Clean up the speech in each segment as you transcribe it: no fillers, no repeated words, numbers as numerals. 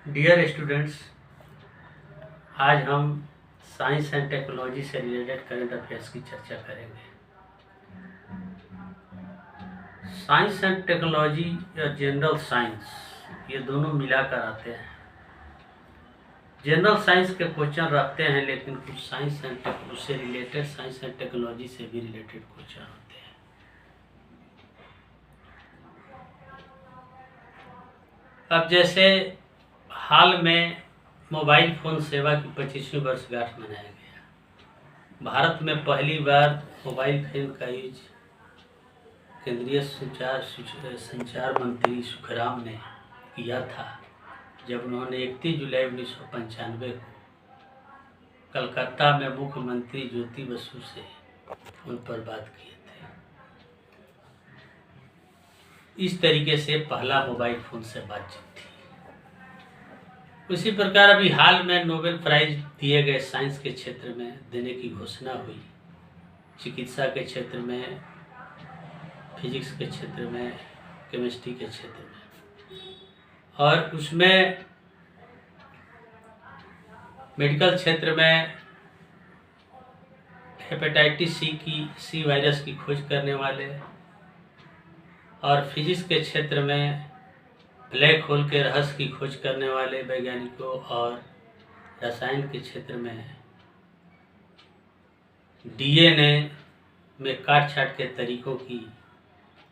Dear students, आज हम science and technology से रिलेटेड करंट अफेयर्स की चर्चा करेंगे। साइंस एंड टेक्नोलॉजी या जनरल साइंस, ये दोनों मिलाकर आते हैं। जनरल साइंस के क्वेश्चन रखते हैं, लेकिन कुछ साइंस एंड उससे रिलेटेड साइंस एंड टेक्नोलॉजी से भी रिलेटेड क्वेश्चन होते हैं। अब जैसे हाल में मोबाइल फ़ोन सेवा की 25वीं वर्षगांठ मनाया गया। भारत में पहली बार मोबाइल फोन का यूज केंद्रीय संचार मंत्री सुखराम ने किया था, जब उन्होंने 31 जुलाई 1995 को कलकत्ता में मुख्यमंत्री ज्योति बसु से फोन पर बात किए थे। इस तरीके से पहला मोबाइल फ़ोन से बातचीत थी। उसी प्रकार अभी हाल में नोबेल प्राइज दिए गए साइंस के क्षेत्र में देने की घोषणा हुई। चिकित्सा के क्षेत्र में, फिजिक्स के क्षेत्र में, केमिस्ट्री के क्षेत्र में, और उसमें मेडिकल क्षेत्र में हेपेटाइटिस सी वायरस की खोज करने वाले, और फिजिक्स के क्षेत्र में ब्लैक होल के रहस्य की खोज करने वाले वैज्ञानिकों, और रसायन के क्षेत्र में डीएनए में काट छाट के तरीकों की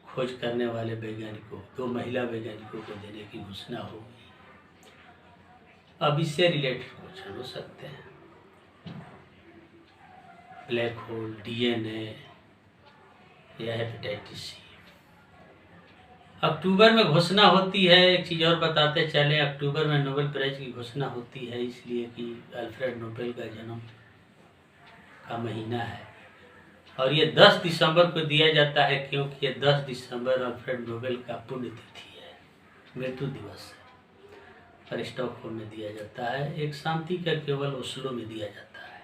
खोज करने वाले वैज्ञानिकों, 2 महिला वैज्ञानिकों को देने की घोषणा होगी। अब इससे रिलेटेड क्वेश्चन हो सकते हैं। ब्लैक होल, डीएनए या हेपेटाइटिस सी। अक्टूबर में घोषणा होती है। एक चीज़ और बताते चले, अक्टूबर में नोबेल प्राइज की घोषणा होती है, इसलिए कि अल्फ्रेड नोबेल का जन्म का महीना है, और ये 10 दिसंबर को दिया जाता है, क्योंकि ये 10 दिसंबर अल्फ्रेड नोबेल का पुण्यतिथि है, मृत्यु दिवस है। और स्टॉकहोम में दिया जाता है। एक शांति का केवल ओस्लो में दिया जाता है।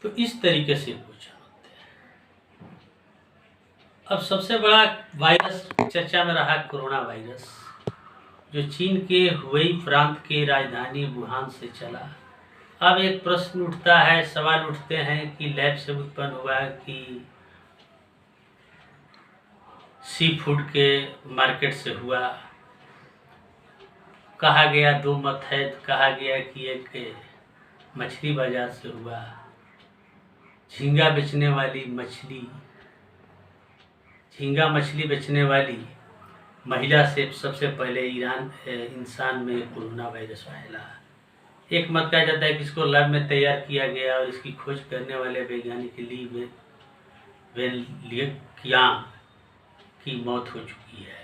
तो इस तरीके से क्वेश्चन होते हैं। अब सबसे बड़ा वायरस चर्चा में रहा कोरोना वायरस, जो चीन के हुबेई प्रांत के राजधानी वुहान से चला। अब एक प्रश्न उठता है, सवाल उठते हैं कि लैब से उत्पन्न हुआ कि सी फूड के मार्केट से हुआ। कहा गया 2 मत है। कहा गया कि एक मछली बाजार से हुआ। झींगा मछली बेचने वाली महिला से सबसे पहले इंसान में कोरोना वायरस फैला। एक मत कहा जाता है कि इसको लैब में तैयार किया गया, और इसकी खोज करने वाले वैज्ञानिक ली वेनलियांग की मौत हो चुकी है।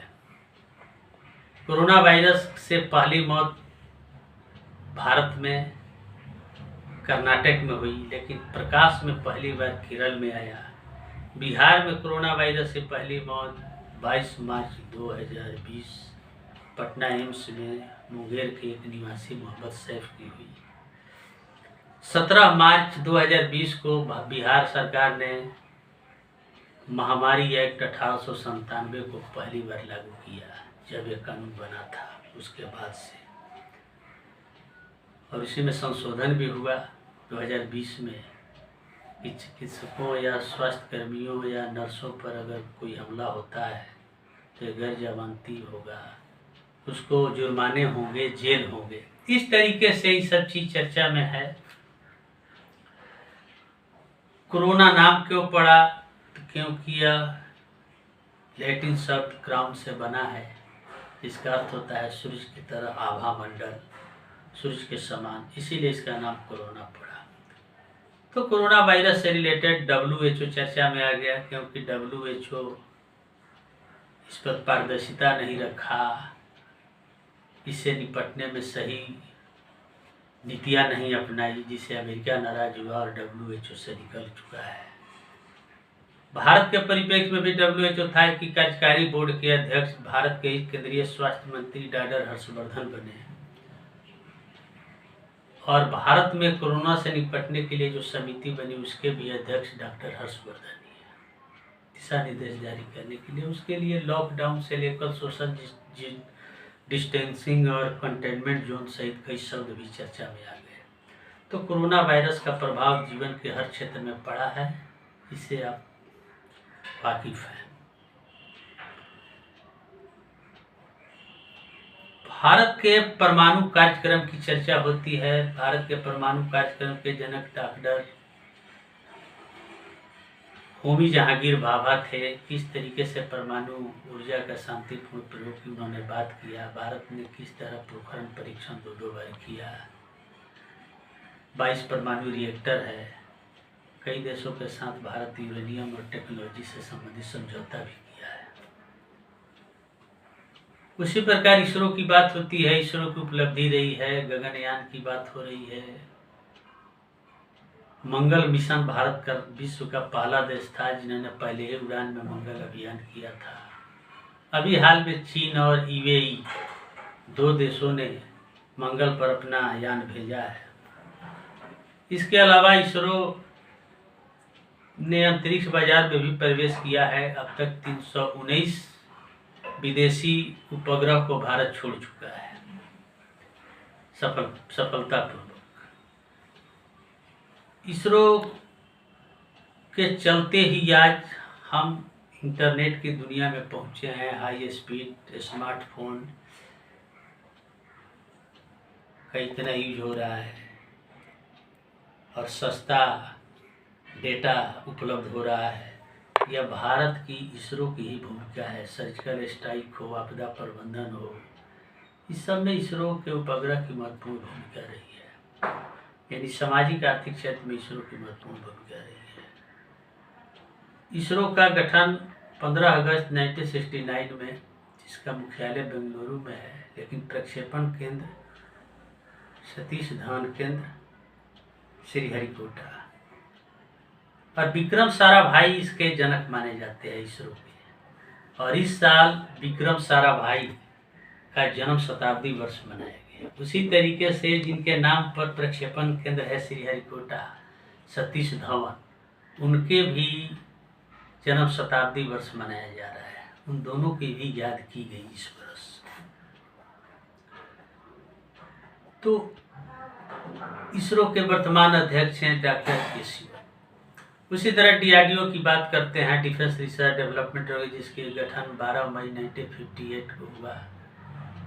कोरोना वायरस से पहली मौत भारत में कर्नाटक में हुई, लेकिन प्रकाश में पहली बार केरल में आया। बिहार में कोरोना वायरस से पहली मौत 22 मार्च 2020 पटना एम्स में मुंगेर के एक निवासी मोहम्मद सैफ की हुई। 17 मार्च 2020 को बिहार सरकार ने महामारी एक्ट 1897 को पहली बार लागू किया, जब यह कानून बना था उसके बाद से। और इसी में संशोधन भी हुआ 2020 में कि चिकित्सकों या स्वास्थ्य कर्मियों या नर्सों पर अगर कोई हमला होता है तो गैर जमानती होगा, उसको जुर्माने होंगे, जेल होंगे। इस तरीके से ये सब चीज़ चर्चा में है। कोरोना नाम क्यों पड़ा? तो क्योंकि यह लैटिन शब्द क्राउन से बना है, इसका अर्थ होता है सूर्य की तरह आभा मंडल, सूर्य के समान, इसीलिए इसका नाम कोरोना पड़ा। तो कोरोना वायरस से रिलेटेड WHO चर्चा में आ गया, क्योंकि WHO इस पर पारदर्शिता नहीं रखा, इससे निपटने में सही नीतियाँ नहीं अपनाई, जिससे अमेरिका नाराज हुआ और WHO से निकल चुका है। भारत के परिप्रेक्ष्य में भी WHO था कि कार्यकारी बोर्ड के अध्यक्ष भारत के केंद्रीय स्वास्थ्य मंत्री डॉक्टर हर्षवर्धन बने, और भारत में कोरोना से निपटने के लिए जो समिति बनी उसके भी अध्यक्ष डॉक्टर हर्षवर्धन ही है। दिशा निर्देश जारी करने के लिए, उसके लिए लॉकडाउन से लेकर सोशल डिस्टेंसिंग और कंटेनमेंट जोन सहित कई शब्द भी चर्चा में आ गए। तो कोरोना वायरस का प्रभाव जीवन के हर क्षेत्र में पड़ा है, इससे आप वाकिफ हैं। भारत के परमाणु कार्यक्रम की चर्चा होती है। भारत के परमाणु कार्यक्रम के जनक डॉक्टर होमी जहांगीर भाभा थे। किस तरीके से परमाणु ऊर्जा का शांतिपूर्ण प्रयोग की उन्होंने बात किया। भारत ने किस तरह पोखरण परीक्षण 2 बार किया। 22 परमाणु रिएक्टर है। कई देशों के साथ भारत यूरेनियम और टेक्नोलॉजी से संबंधित समझौता भी किया है। उसी प्रकार इसरो की बात होती है, इसरो की उपलब्धि रही है, गगनयान की बात हो रही है। मंगल मिशन भारत का विश्व का पहला देश था जिन्होंने पहले ही उड़ान में मंगल अभियान किया था। अभी हाल में चीन और यूएई 2 देशों ने मंगल पर अपना यान भेजा है। इसके अलावा इसरो ने अंतरिक्ष बाजार में भी प्रवेश किया है। अब तक 319 विदेशी उपग्रह को भारत छोड़ चुका है सफलतापूर्वक। इसरो के चलते ही आज हम इंटरनेट की दुनिया में पहुंचे हैं। हाई स्पीड स्मार्टफोन का इतना यूज हो रहा है और सस्ता डेटा उपलब्ध हो रहा है। यह भारत की इसरो की ही भूमिका है। सर्जिकल स्ट्राइक हो, आपदा प्रबंधन हो, इस सब में इसरो के उपग्रह की महत्वपूर्ण भूमिका रही है। यानी सामाजिक आर्थिक क्षेत्र में इसरो की महत्वपूर्ण भूमिका रही है। इसरो का गठन 15 अगस्त 1969 में, जिसका मुख्यालय बेंगलुरु में है, लेकिन प्रक्षेपण केंद्र सतीश धवन केंद्र श्रीहरिकोटा, और विक्रम साराभाई इसके जनक माने जाते हैं इसरो के। और इस साल विक्रम साराभाई का जन्म शताब्दी वर्ष मनाया गया। उसी तरीके से जिनके नाम पर प्रक्षेपण केंद्र है श्रीहरिकोटा, सतीश धवन, उनके भी जन्म शताब्दी वर्ष मनाया जा रहा है। उन दोनों की भी याद की गई इस वर्ष। तो इसरो के वर्तमान अध्यक्ष हैं डॉक्टर के सिवन। उसी तरह डीआरडीओ की बात करते हैं, डिफेंस रिसर्च डेवलपमेंट, जिसके गठन 12 मई 1958 को हुआ।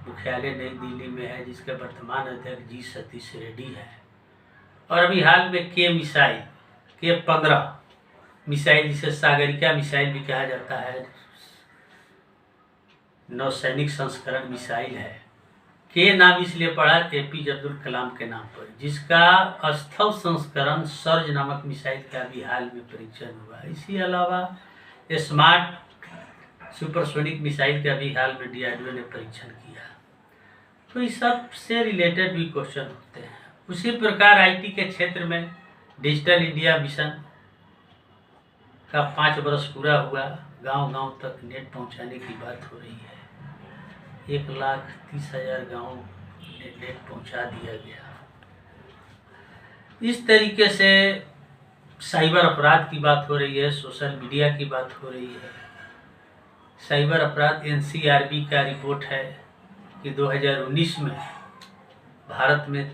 मुख्यालय नई दिल्ली में है, जिसके वर्तमान अध्यक्ष जी सतीश रेड्डी है। और अभी हाल में K-15 मिसाइल, जिसे सागरिका मिसाइल भी कहा जाता है, नौसैनिक संस्करण मिसाइल है। के नाम इसलिए पड़ा APJ अब्दुल कलाम के नाम पर, जिसका स्थल संस्करण सर्ज नामक मिसाइल का भी हाल में परीक्षण हुआ। इसी अलावा स्मार्ट सुपरसोनिक मिसाइल का भी हाल में डीआरडीओ ने परीक्षण किया। तो इस सब से रिलेटेड भी क्वेश्चन होते हैं। उसी प्रकार आईटी के क्षेत्र में डिजिटल इंडिया मिशन का 5 वर्ष पूरा हुआ। गांव-गांव तक नेट पहुंचाने की बात हो रही है। 1,30,000 गाँव नेट पहुंचा दिया गया। इस तरीके से साइबर अपराध की बात हो रही है, सोशल मीडिया की बात हो रही है। साइबर अपराध एनसीआरबी का रिपोर्ट है कि 2019 में भारत में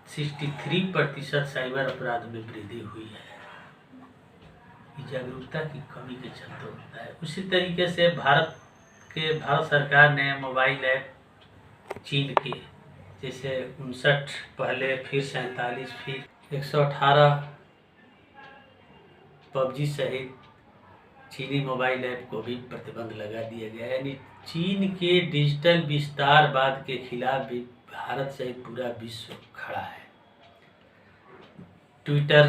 63% साइबर अपराध में वृद्धि हुई है। जागरूकता की कमी के चलते होता है। उसी तरीके से भारत सरकार ने मोबाइल ऐप चीन के, जैसे 59 पहले, फिर 47, फिर 118 PUBG सहित चीनी मोबाइल ऐप को भी प्रतिबंध लगा दिया गया। यानी चीन के डिजिटल विस्तारवाद के खिलाफ भी भारत सहित पूरा विश्व खड़ा है। ट्विटर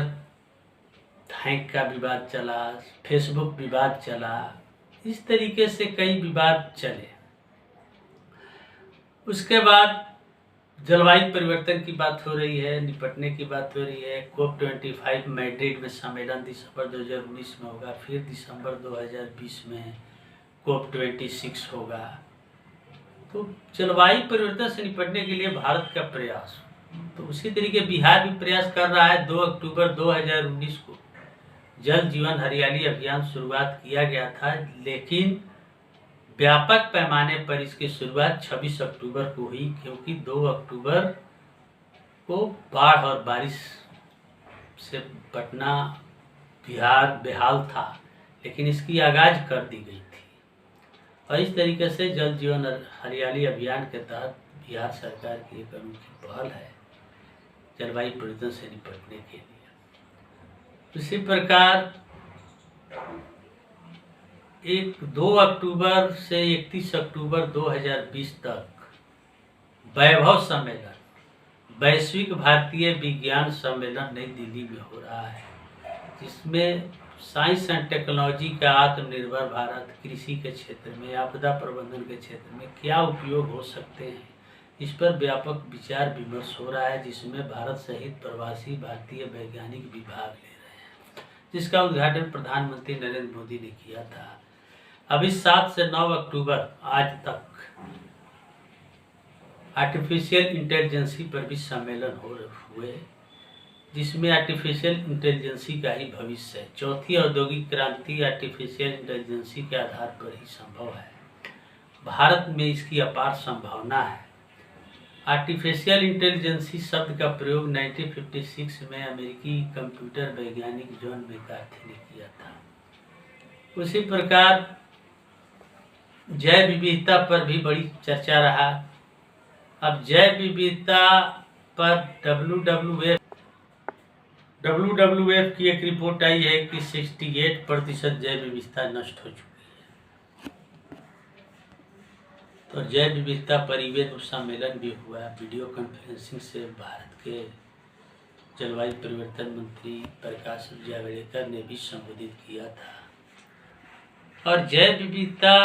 हैक का विवाद चला, फेसबुक विवाद चला, इस तरीके से कई विवाद चले। उसके बाद जलवायु परिवर्तन की बात हो रही है, निपटने की बात हो रही है। COP25 मैड्रिड में सम्मेलन दिसंबर 2019 में होगा, फिर दिसंबर 2020 में COP26 होगा। तो जलवायु परिवर्तन से निपटने के लिए भारत का प्रयास, तो उसी तरीके बिहार भी प्रयास कर रहा है। 2 अक्टूबर 2019 को जल जीवन हरियाली अभियान शुरुआत किया गया था, लेकिन व्यापक पैमाने पर इसकी शुरुआत 26 अक्टूबर को हुई, क्योंकि 2 अक्टूबर को बाढ़ और बारिश से पटना बिहार बेहाल था, लेकिन इसकी आगाज कर दी गई थी। और इस तरीके से जल जीवन हरियाली अभियान के तहत बिहार सरकार की एक अनूठी पहल है जलवायु परिवर्तन से निपटने के लिए। इसी प्रकार 2 अक्टूबर से 31 अक्टूबर 2020 तक वैभव सम्मेलन, वैश्विक भारतीय विज्ञान सम्मेलन नई दिल्ली में हो रहा है, जिसमें साइंस एंड टेक्नोलॉजी का आत्मनिर्भर भारत, कृषि के क्षेत्र में, आपदा प्रबंधन के क्षेत्र में क्या उपयोग हो सकते हैं, इस पर व्यापक विचार विमर्श हो रहा है, जिसमें भारत सहित प्रवासी भारतीय वैज्ञानिक भी भाग ले रहे हैं, जिसका उद्घाटन प्रधानमंत्री नरेंद्र मोदी ने किया था। अभी 7 से 9 अक्टूबर आज तक आर्टिफिशियल इंटेलिजेंसी पर भी सम्मेलन हुए, जिसमें आर्टिफिशियल इंटेलिजेंसी का ही भविष्य है। चौथी औद्योगिक क्रांति आर्टिफिशियल इंटेलिजेंसी के आधार पर ही संभव है। भारत में इसकी अपार संभावना है। आर्टिफिशियल इंटेलिजेंसी शब्द का प्रयोग 1956 में अमेरिकी कंप्यूटर वैज्ञानिक जॉन मैकार्थी ने किया था। उसी प्रकार जैव विविधता पर भी बड़ी चर्चा रहा। अब जैव विविधता पर WWF की एक रिपोर्ट आई है कि 68% जैव विविधता नष्ट हो चुकी है। तो जैव विविधता परिवेद सम्मेलन भी हुआ। वीडियो कॉन्फ्रेंसिंग से भारत के जलवायु परिवर्तन मंत्री प्रकाश जावड़ेकर ने भी संबोधित किया था। और जैव विविधता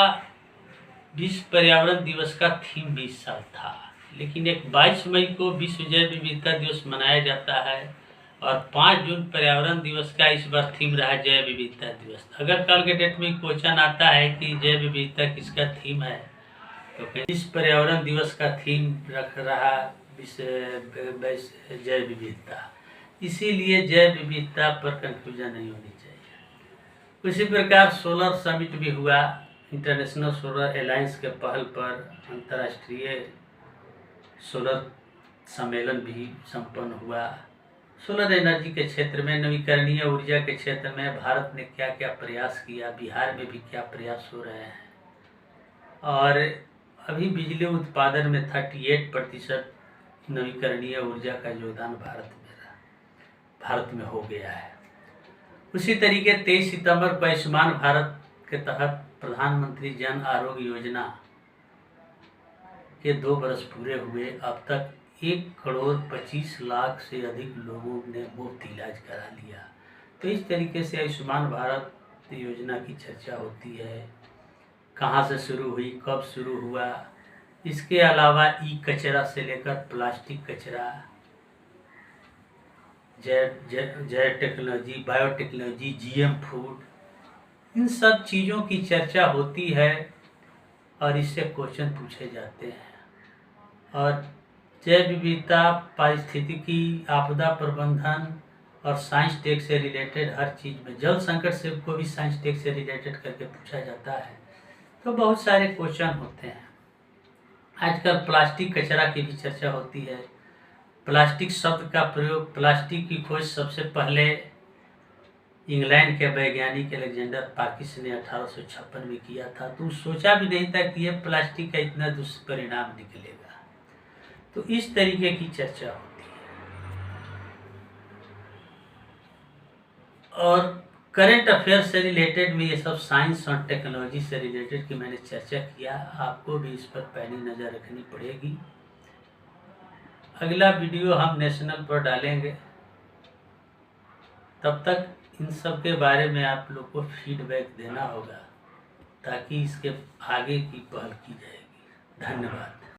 विश्व पर्यावरण दिवस का थीम भी इस साल था, लेकिन 22 मई को विश्व जैव विविधता दिवस मनाया जाता है और 5 जून पर्यावरण दिवस का इस बार थीम रहा जैव विविधता दिवस। अगर कल के डेट में क्वेश्चन आता है कि जैव विविधता किसका थीम है, तो इस पर्यावरण दिवस का थीम रख रहा विश्व जैव विविधता, इसीलिए जैव विविधता पर कंफ्यूजन नहीं होनी चाहिए। उसी प्रकार सोलर समिट भी हुआ। इंटरनेशनल सोलर अलायंस के पहल पर अंतर्राष्ट्रीय सोलर सम्मेलन भी संपन्न हुआ। सोलर एनर्जी के क्षेत्र में, नवीकरणीय ऊर्जा के क्षेत्र में भारत ने क्या क्या प्रयास किया, बिहार में भी क्या प्रयास हो रहे हैं। और अभी बिजली उत्पादन में 38% नवीकरणीय ऊर्जा का योगदान भारत में हो गया है। उसी तरीके 23 सितंबर को आयुष्मान भारत के तहत प्रधानमंत्री जन आरोग्य योजना के 2 वर्ष पूरे हुए। अब तक 1,25,00,000 से अधिक लोगों ने मुफ्त इलाज करा लिया। तो इस तरीके से आयुष्मान भारत योजना की चर्चा होती है, कहाँ से शुरू हुई, कब शुरू हुआ। इसके अलावा ई कचरा से लेकर प्लास्टिक कचरा, जैव टेक्नोलॉजी, बायोटेक्नोलॉजी, GM फूड, इन सब चीज़ों की चर्चा होती है और इससे क्वेश्चन पूछे जाते हैं। और जैव विविधता, पारिस्थितिकी, आपदा प्रबंधन और साइंस टेक से रिलेटेड हर चीज़ में, जल संकट से को भी साइंस टेक से रिलेटेड करके पूछा जाता है। तो बहुत सारे क्वेश्चन होते हैं। आजकल प्लास्टिक कचरा की भी चर्चा होती है। प्लास्टिक शब्द का प्रयोग, प्लास्टिक की खोज सबसे पहले इंग्लैंड के वैज्ञानिक अलेक्जेंडर पार्किस ने 1856 में किया था। तो सोचा भी नहीं था कि यह प्लास्टिक का इतना दुष्परिणाम निकलेगा। तो इस तरीके की चर्चा होती है। और करंट अफेयर से रिलेटेड में ये सब साइंस और टेक्नोलॉजी से रिलेटेड की मैंने चर्चा किया, आपको भी इस पर पैनी नज़र रखनी पड़ेगी। अगला वीडियो हम नेशनल पर डालेंगे, तब तक इन सब के बारे में आप लोग को फीडबैक देना होगा ताकि इसके आगे की पहल की जाएगी। धन्यवाद।